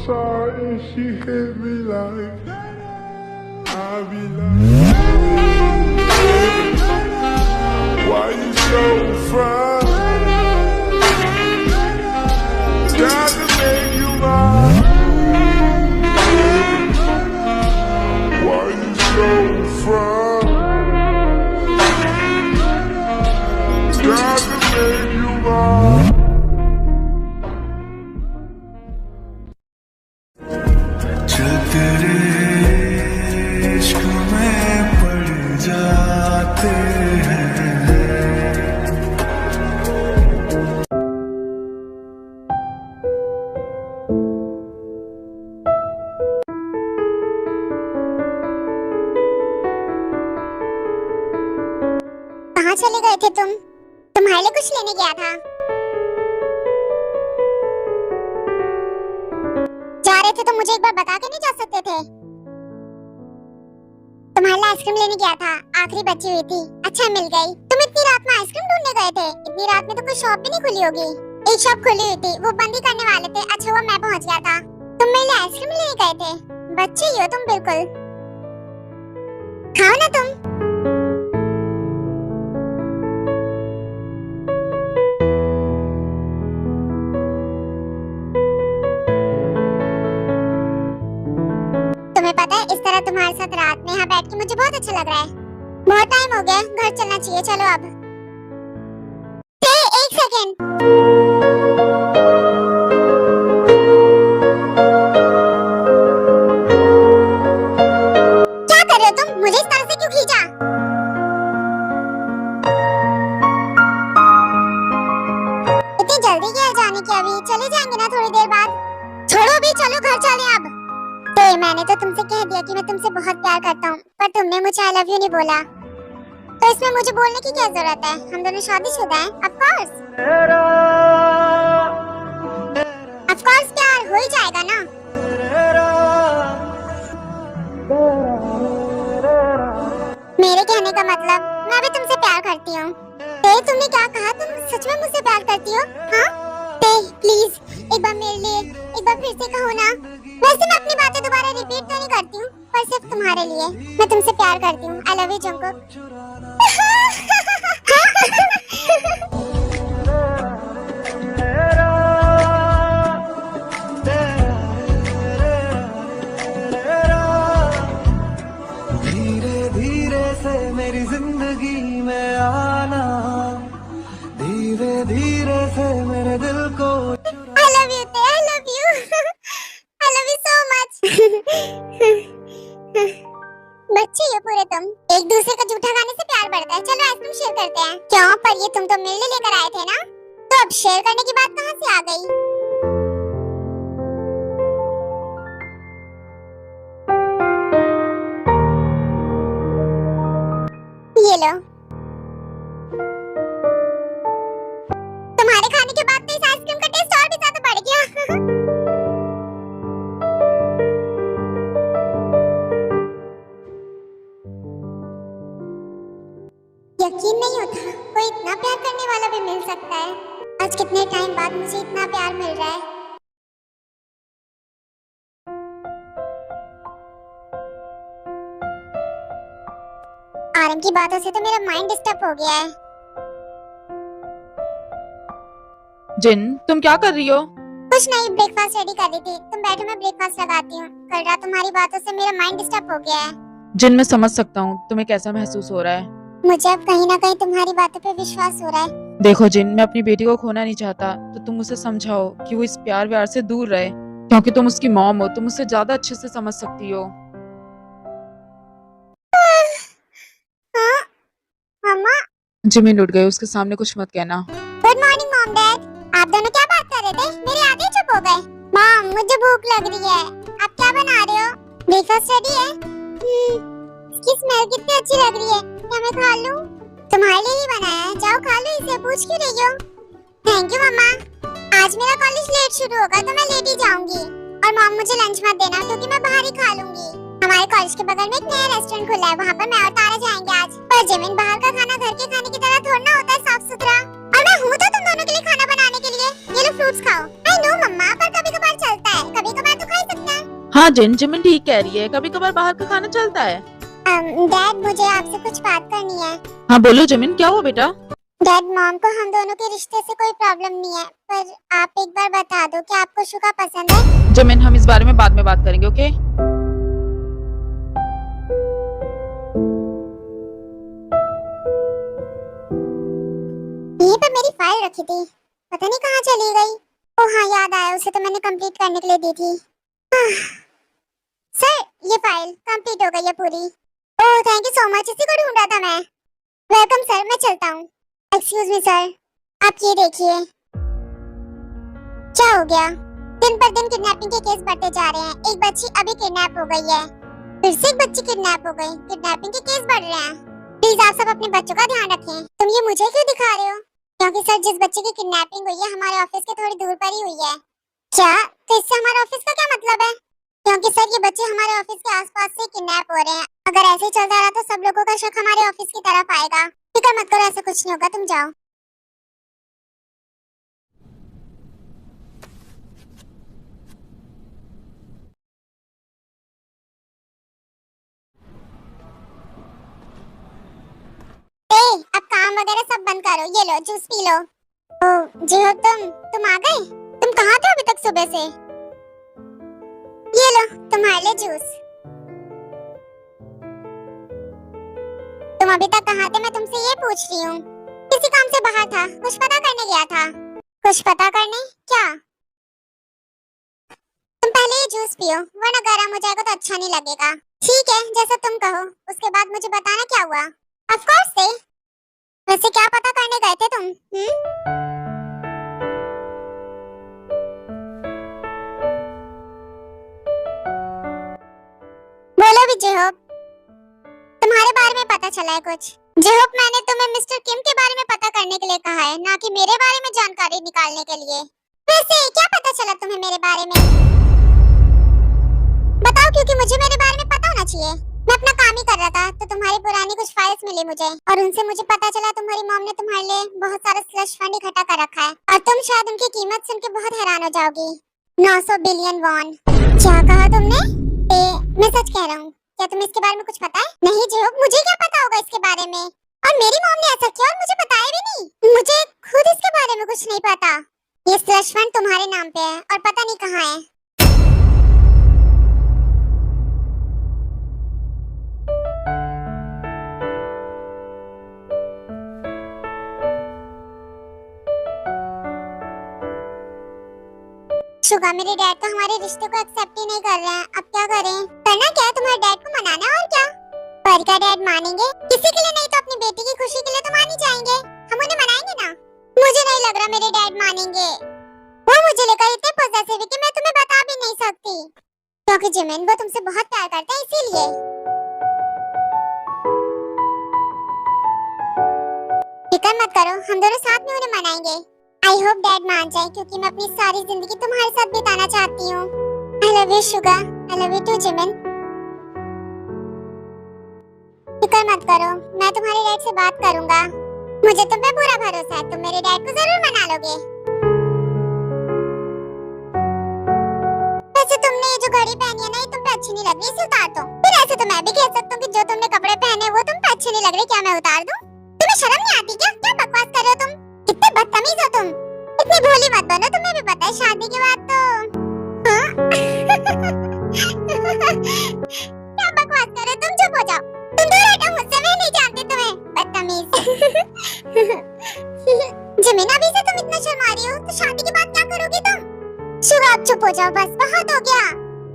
outside and she hit me like I be like, why you so fine? Got to make you mine. Why you so fine? Got to make you mine. जो तेरे इश्क में पड़ जाते हैं। कहाँ चले गए थे तुम? तुम्हारे लिए कुछ लेने गया था। जा रहे थे तो मुझे एक बार बता के नहीं जा सकते थे? तुम्हारे लिए आइसक्रीम लेने गया था, आखिरी बची हुई थी। अच्छा मिल गई। तुम इतनी रात में आइसक्रीम ढूंढने गए थे? इतनी रात में तो कोई शॉप भी नहीं खुली होगी। एक शॉप खुली हुई थी, वो बंद ही करने वाले थे। अच्छा हुआ मैं पहुंच गया था। तुम मेरे लिए आइसक्रीम लेने गए थे? बच्चे ही हो तुम बिल्कुल। खाओ ना तुम। तुम्हें पता है इस तरह तुम्हारे साथ रात में यहाँ बैठ के मुझे बहुत अच्छा लग रहा है। बहुत टाइम हो गया, घर चलना चाहिए। चलो अब। एक सेकेंड। क्या कर रहे हो तुम? मुझे इस तरह से क्यों खींचा? इतनी जल्दी क्या है जाने की? अभी चले जाएंगे ना थोड़ी देर बाद। छोड़ो अभी, चलो घर चले अब। मैंने तो तुमसे कह दिया कि मैं तुमसे बहुत प्यार करता हूँ, पर तुमने मुझे आई लव यू नहीं बोला। तो इसमें मुझे बोलने की क्या जरूरत है? हम दोनों शादीशुदा हैं। ऑफ कोर्स प्यार हो ही जाएगा ना। मेरे कहने का मतलब मैं भी तुमसे प्यार करती हूँ। तुमने क्या कहा? तुम सच में मुझसे प्यार करती हो? हाँ प्लीज एक बार मेरे लिए एक बार फिर से कहो ना। वैसे मैं अपनी बातें दोबारा रिपीट तो नहीं करती हूँ, पर सिर्फ तुम्हारे लिए मैं तुमसे प्यार करती हूँ। I love you Jungkook. धीरे धीरे से मेरी जिंदगी में आना, धीरे धीरे से मेरे दिल को। I love you, I love you, I love you so much। बच्चे हो पूरे तुम। एक दूसरे का झूठा गाने से प्यार बढ़ता है। चलो आइसक्रीम शेयर करते हैं। क्यों? पर ये तुम तो मेरे लिए लेकर आए थे ना, तो अब शेयर करने की बात कहाँ से आ गई? ये लो। तुम्हारे खाने के बाद तो इस आइसक्रीम का टेस्ट और भी ज्यादा बढ़ गया। यकीन नहीं होता कोई इतना प्यार करने वाला भी मिल सकता है। आज कितने टाइम बाद मुझे इतना प्यार मिल रहा है। आरम की बातों से तो मेरा माइंड डिस्टर्ब हो गया है। जिन, तुम क्या कर रही हो? कुछ नहीं, ब्रेकफास्ट रेडी कर रही थी। तुम बैठो, मैं ब्रेकफास्ट लगाती हूँ। कल रात तुम्हारी बातों से मेरा माइंड डिस्टर्ब हो गया है। जिन, मैं समझ सकता हूँ तुम्हें कैसा महसूस हो रहा है। मुझे अब कहीं ना कहीं तुम्हारी बातों पे विश्वास हो रहा है। देखो जिन, मैं अपनी बेटी को खोना नहीं चाहता, तो तुम उसे समझाओ कि वो इस प्यार व्यार से दूर रहे, क्योंकि तुम उसकी मॉम हो, तुम उससे ज्यादा अच्छे से समझ सकती हो। हाँ, मम्मा। जिमिन उठ गई, उसके सामने कुछ मत कहना। Good morning mom dad. आप दोनों क्या बात कर रहे थे? मेरे आते ही चुप हो गए। मॉम, मुझे भूख लग रही है। आप क्या बना रहे हो? ब्रेकफास्ट रेडी है? इसकी स्मेल कितनी अच्छी लग रही है। क्या मैं खा लूं? तुम्हारे लिए ही बनाया है, जाओ खा लो इसे। पूछ क्यों रही हो? थैंक यू मम्मा। आज मेरा कॉलेज लेट शुरू होगा तो मैं लेट ही जाऊंगी। और मॉम, मुझे लंच मत देना क्योंकि मैं बाहर ही खा लूंगी। हमारे कॉलेज के बगल में एक नया रेस्टोरेंट खुला है, वहाँ पर मैं और तारा जाएंगे आज। पर जिमिन, बाहर का खाना घर के खाने की तरह थोड़ा ना होता है साफ सुथरा। और मैं हूँ तो तुम दोनों के लिए खाना बनाने के लिए। ये लो फ्रूट्स खाओ। आई नो मम्मा, पर कभी कभार चलता है, कभी कभार तो खा हाँ जिन, जिमिन ठीक कह रही है, कभी कभार बाहर का खाना चलता है। डैड मुझे आपसे कुछ बात करनी है। हाँ बोलो जिमिन, क्या हुआ बेटा? डैड मॉम को हम दोनों के रिश्ते से कोई प्रॉब्लम नहीं है, पर आप एक बार बता दो कि आपको शुगा पसंद है। जिमिन हम इस बारे में बाद में बात करेंगे, ओके? यहीं पर मेरी फाइल रखी थी, पता नहीं कहाँ चली गई। ओह हाँ याद आया, उसे तो मैंने कंप्लीट करने के लिए दी थी। सर ये फाइल कंप्लीट हो गई है पूरी। Oh thank you so much, इसी को ढूंढ रहा था मैं। वेलकम सर, मैं चलता हूँ। एक्सक्यूज मी सर, आप ये देखिए। क्या हो गया? दिन पर दिन किडनैपिंग के केस बढ़ते जा रहे हैं। एक बच्ची अभी किडनैप हो गई है, फिर से एक बच्ची किडनैप हो गई। किडनैपिंग के केस बढ़ रहे हैं। प्लीज आप सब अपने बच्चों का ध्यान रखें। तुम ये मुझे क्यों दिखा रहे हो? क्योंकि सर जिस बच्चे की किडनैपिंग हुई है हमारे ऑफिस के थोड़ी दूर पर ही हुई है। क्या? तो इससे हमारे ऑफिस का क्या मतलब है? क्योंकि सर ये बच्चे हमारे ऑफिस के आसपास से किडनैप हो रहे हैं। अगर ऐसे ही चलता रहा तो सब लोगों का शक हमारे ऑफिस की तरफ आएगा। फिक्र मत करो, ऐसा कुछ नहीं होगा, तुम जाओ। अब काम वगैरह सब बंद करो, ये लो जूस पी लो। ओ जी हो, तुम आ गए? तुम कहाँ थे अभी तक सुबह से? ये लो तुम्हारे लिए जूस। तुम अभी तक कहाँ थे मैं तुमसे ये पूछ रही हूँ। किसी काम से बाहर था, कुछ पता करने गया था? कुछ पता करने? क्या? तुम पहले ये जूस पियो, वरना गर्म हो जाएगा तो अच्छा नहीं लगेगा। ठीक है जैसा तुम कहो, उसके बाद मुझे बताना क्या हुआ। ऑफ कोर्स से। वैसे क्या पता करने गए थे तुम? बोलो भी जेहोप, तुम्हारे बारे में पता चला है कुछ? जेहोप मैंने तुम्हें मिस्टर किम के बारे में पता करने के लिए कहा है, ना कि मेरे बारे में जानकारी निकालने के लिए। वैसे क्या पता चला तुम्हें मेरे बारे में? बताओ, क्योंकि मुझे मेरे बारे में पता होना चाहिए। मैं अपना काम ही कर रहा था तो तुम्हारी पुरानी कुछ फाइल्स मिली मुझे, और उनसे मुझे पता चला तुम्हारी मॉम ने तुम्हारे लिए बहुत सारा स्लश फंड इकट्ठा कर रखा है, और तुम शायद उनकी कीमत सुन के बहुत हैरान हो जाओगी। 900 बिलियन वॉन। क्या कहा तुमने? मैं सच कह रहा हूँ। क्या तुम्हें इसके बारे में कुछ पता है? नहीं जेहोप, मुझे क्या पता होगा इसके बारे में। और मेरी मॉम ने ऐसा किया और मुझे बताया भी नहीं। मुझे खुद इसके बारे में कुछ नहीं पता। ये स्लश फंड तुम्हारे नाम पे है और पता नहीं कहाँ है। शुगा मेरे डैड तो हमारे रिश्ते को एक्सेप्ट ही नहीं कर रहे हैं। अब क्या करें? करना क्या है, तुम्हारे डैड को मनाना और क्या। पर क्या डैड मानेंगे? किसी के लिए नहीं तो अपनी बेटी की खुशी के लिए तो मान ही जाएंगे। हम उन्हें मनाएंगे ना। मुझे नहीं लग रहा मेरे डैड मानेंगे। वो मुझे लेकर इतने पॉजिटिव है कि मैं तुम्हें बता भी नहीं सकती। क्योंकि जिमिन वो तुमसे बहुत प्यार करते हैं, इसीलिए। फिक्र मत करो, हम दोनों साथ में उन्हें मनाएंगे। आई होप डैड मान जाए, क्योंकि मैं अपनी सारी जिंदगी तुम्हारे साथ बिताना चाहती हूँ। I love you Suga, I love you too Jimin. फिक्र मत करो, मैं तुम्हारे डैड से बात करूंगा। मुझे तुम पे पूरा भरोसा है, तुम मेरे डैड को जरूर मना लोगे। वैसे तुमने ये जो घड़ी पहनी है ना, ये तुम पे अच्छी नहीं लग रही, इसे उतार दो। फिर ऐसे तो मैं भी कह सकता हूँ कि जो तुमने कपड़े पहने वो तुम पे अच्छे नहीं लग रहे, क्या मैं उतार दूँ? तुम्हें शर्म नहीं आती क्या? क्या बकवास कर रहे हो तुम? कितने बदतमीज हो तुम। इतनी भोली मत बनो, तुम्हें भी पता है शादी के बाद तो क्या बकवास कर रहे हो तुम? चुप हो जाओ, तुम दूर हटो मुझसे, मैं नहीं जानती तुम्हें, बदतमीज। जिमिन अभी से तुम इतना शर्मा रही हो तो शादी के बाद क्या करोगी तुम? शुगा आप चुप हो जाओ, बस बहुत हो गया।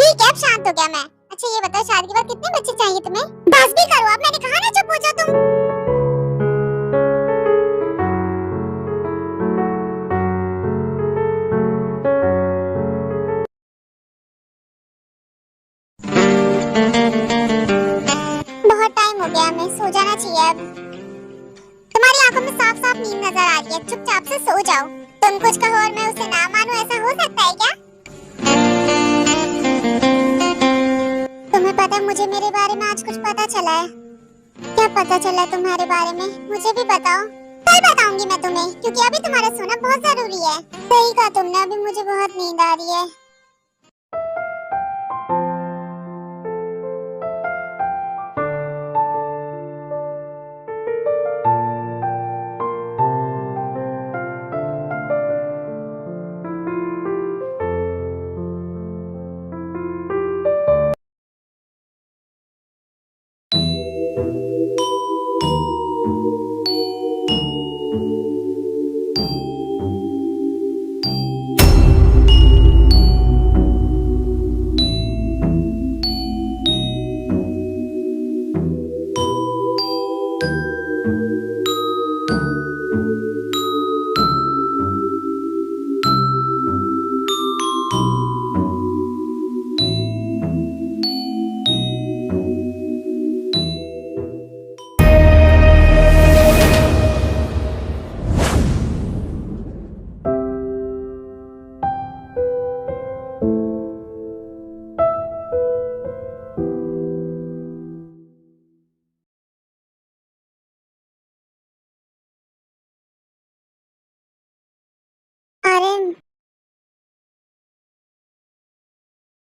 ठीक है अब शांत हो गया मैं। अच्छा ये बताओ, शादी के बाद कितने बच्चे चाहिए तुम्हें? बस भी करो अब, मैंने कहा ना चुप हो जाओ तुम। बहुत टाइम हो गया, हमें सो जाना चाहिए अब। तुम्हारी आंखों में साफ साफ नींद नजर आ रही है, चुपचाप से सो जाओ। तुम कुछ कहो और मैं उसे ना मानूं, ऐसा हो सकता है क्या? तुम्हें पता है मुझे मेरे बारे में आज कुछ पता चला है। क्या पता चला तुम्हारे बारे में? मुझे भी बताओ। कल बताऊंगी मैं तुम्हें, क्योंकि अभी तुम्हारा सोना बहुत जरूरी है। सही कहा तुमने, अभी मुझे बहुत नींद आ रही है।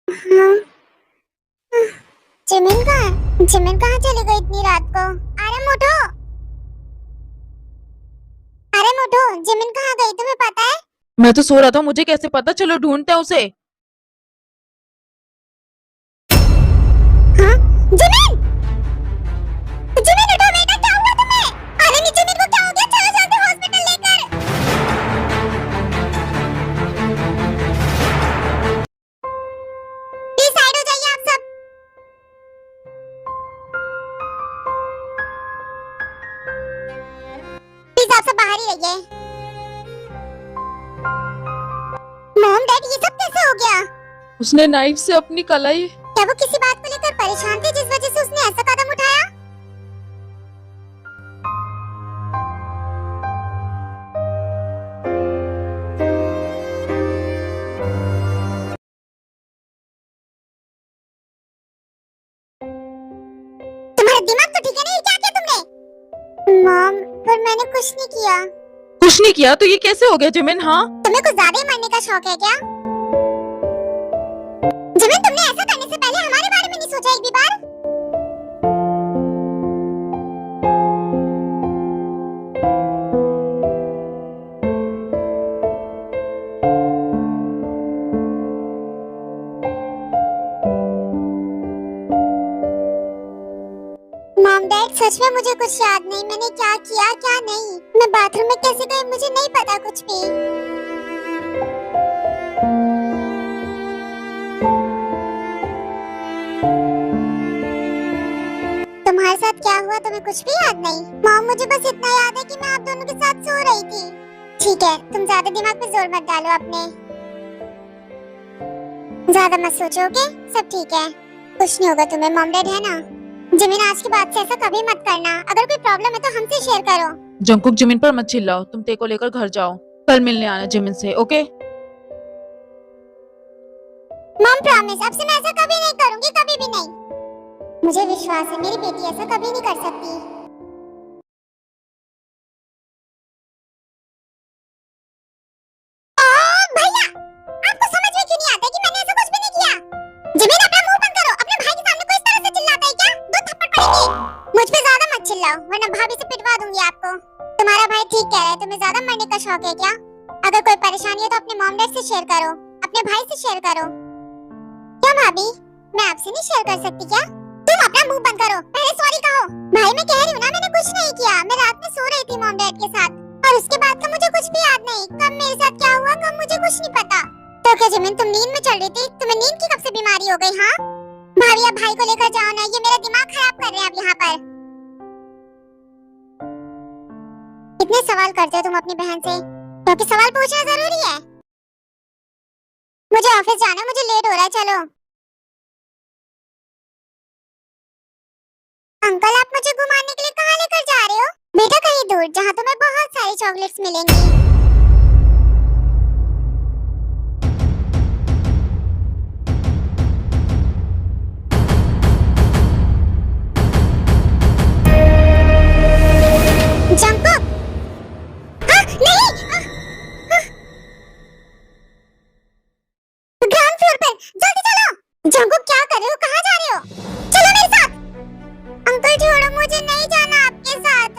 हाँ, जिमिन कहाँ चली गई इतनी रात को? अरे मोटो, जिमिन कहाँ गई तुम्हें पता है? मैं तो सो रहा था, मुझे कैसे पता? चलो ढूंढते हैं उसे। हाँ, जिमिन उठो बेटा, क्या हुआ तुम्हें? अरे नहीं, जिमिन को क्या हो गया? चलो जल्दी हॉस्पिटल लेकर। प्लीज साइड हो जाइए आप सब। प्लीज आप सब बाहर ही रहिए। मॉम डैड, ये सब कैसे हो गया? उसने नाइफ से अपनी कलाई। क्या वो किसी बात को लेकर परेशान थी जिस वजह से उसने ऐसा कदम उठाया? तुम्हारा दिमाग तो ठीक है नहीं? क्या किया तुमने? मॉम, पर मैंने कुछ नहीं किया। कुछ नहीं किया तो ये कैसे हो गया जिमिन? हाँ, तुम्हें कुछ ज्यादा ही मरने का शौक है क्या? जिमिन, तुमने ऐसा करने से पहले हमारे बारे में नहीं सोचा एक भी बार? मॉम डैड, सच में मुझे कुछ याद नहीं, मैंने क्या किया क्या नहीं। मैं बाथरूम में कैसे गई मुझे नहीं पता कुछ भी। तुम्हारे साथ क्या हुआ तुम्हें कुछ भी याद नहीं? मॉम, मुझे बस इतना याद है कि मैं आप दोनों के साथ सो रही थी। ठीक है, तुम ज्यादा दिमाग पे जोर मत डालो अपने, ज्यादा मत सोचो, ओके? सब ठीक है, कुछ नहीं होगा तुम्हें। मॉम डैड है ना? जिमिन, आज के बाद से ऐसा कभी मत करना। अगर कोई प्रॉब्लम है तो हमसे शेयर करो। जंकुक जिमिन पर मत चिल्लाओ, तुम ते को लेकर घर जाओ, कल मिलने आना जिमिन से, ओके? मॉम प्रॉमिस, अब से मैं ऐसा कभी नहीं करूंगी, कभी भी नहीं। मुझे विश्वास है मेरी बेटी ऐसा कभी नहीं कर सकती। भैया, आपको समझ में क्यों नहीं आता कि मैंने ऐसा कुछ भी नहीं किया? जिमिन, अपना मुंह बंद करो। अपने भाई के सामने कोई इस तरह से चिल्लाता है क्या? दो थप्पड़ पड़ेंगे। मुझ पे ज्यादा मत चिल्लाओ वरना भाभी से पिटवा दूंगी आपको। तुम्हारा भाई ठीक कह रहा है, तुम्हें ज्यादा मरने का शौक है क्या? अगर कोई परेशानी है तो अपने मॉम डैड से शेयर करो, अपने भाई से शेयर करो। क्या भाभी, मैं आपसे नहीं शेयर कर सकती क्या? तुम अपना मुंह बंद करो, पहले सॉरी कहो। भाई, मैं कह रही हूँ ना, मैंने कुछ नहीं किया। मैं रात में सो रही थी मॉम डैड के साथ, और उसके बाद का मुझे कुछ भी याद नहीं। कब मेरे साथ क्या हुआ, कब मुझे कुछ नहीं पता। तो क्या जिमिन, तुम नींद में चल रही थी? तुम्हें नींद की कब से बीमारी हो गई? हाँ भाभी, अब भाई को लेकर जाओ ना, ये मेरा दिमाग खराब कर रहे हैं अब यहाँ पर। कितने सवाल करते हो तुम अपनी बहन से, क्योंकि सवाल पूछना जरूरी है। मुझे ऑफिस जाना, मुझे लेट हो रहा है, चलो। अंकल, आप मुझे घुमाने के लिए कहाँ लेकर जा रहे हो? बेटा, कहीं दूर जहाँ तुम्हें बहुत सारी चॉकलेट्स मिलेंगी। जंकुक, नहीं, ग्राउंड फ्लोर पर, जल्दी चलो। जंकुक, क्या कर रहे हो? कहाँ जा रहे हो? चलो मेरे साथ। अंकल छोड़ो, मुझे नहीं जाना आपके साथ।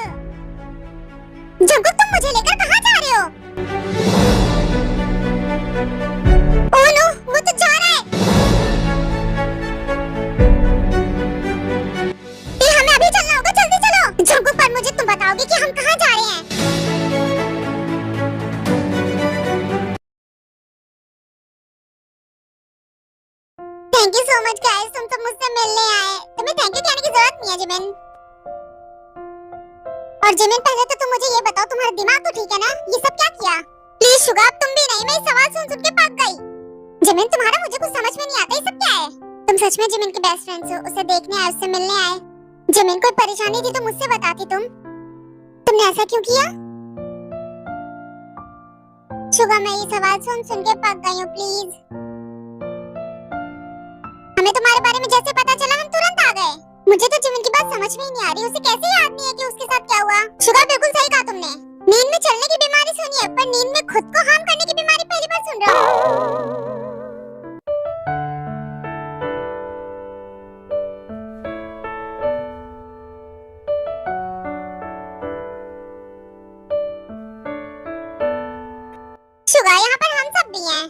जंकुक, तुम मुझे लेकर कहाँ जा रहे हो? ओह नो, वो तो जा रहा है। हमें अभी चलना होगा, जल्दी चलो। जंकुक, पर मुझे तुम बताओगे कि हम कहाँ जा रहे हैं? Thank you so much guys, तुम तो मुझसे मिलने आए। तुम्हें थैंक यू कहने की जरूरत नहीं है जिमिन। और जिमिन, पहले तो तुम मुझे ये बताओ, तुम्हारा दिमाग तो ठीक है ना? ये सब क्या किया? प्लीज शुगा, अब तुम भी नहीं। मैं इस सवाल सुन के पक गई। जिमिन, तुम्हारा मुझे कुछ समझ में नहीं आता, ये सब क्या है? तुम सच में जिमिन के बेस्ट फ्रेंड्स हो? उसे देखने आए, उससे मिलने आए? जिमिन, कोई परेशानी थी तो मुझसे बताती तुमने ऐसा क्यों किया? शुगा, मैं ये सवाल सुन के पक गई हूँ, प्लीज। हमें तुम्हारे बारे में जैसे पता चला हम तुरंत आ गए। मुझे तो जिमिन की बात समझ में ही नहीं आ रही, उसे कैसे याद नहीं है कि उसके साथ क्या हुआ? शुगा, बिल्कुल सही कहा तुमने। नींद में चलने की बीमारी सुनी है, पर नींद में खुद को हार्म करने की बीमारी पहली यहाँ पर हम सब भी हैं।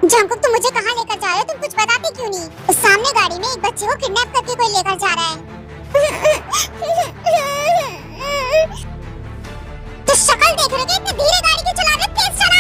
जंकुक, तुम मुझे कहाँ लेकर जा रहे हो? तुम कुछ बताते क्यों नहीं? उस सामने गाड़ी में एक बच्चे को किडनैप करके कोई लेकर जा रहा है। तो शक्ल देख रहे हो कि इतने धीरे गाड़ी क्यों चला रहे हो? तेज चला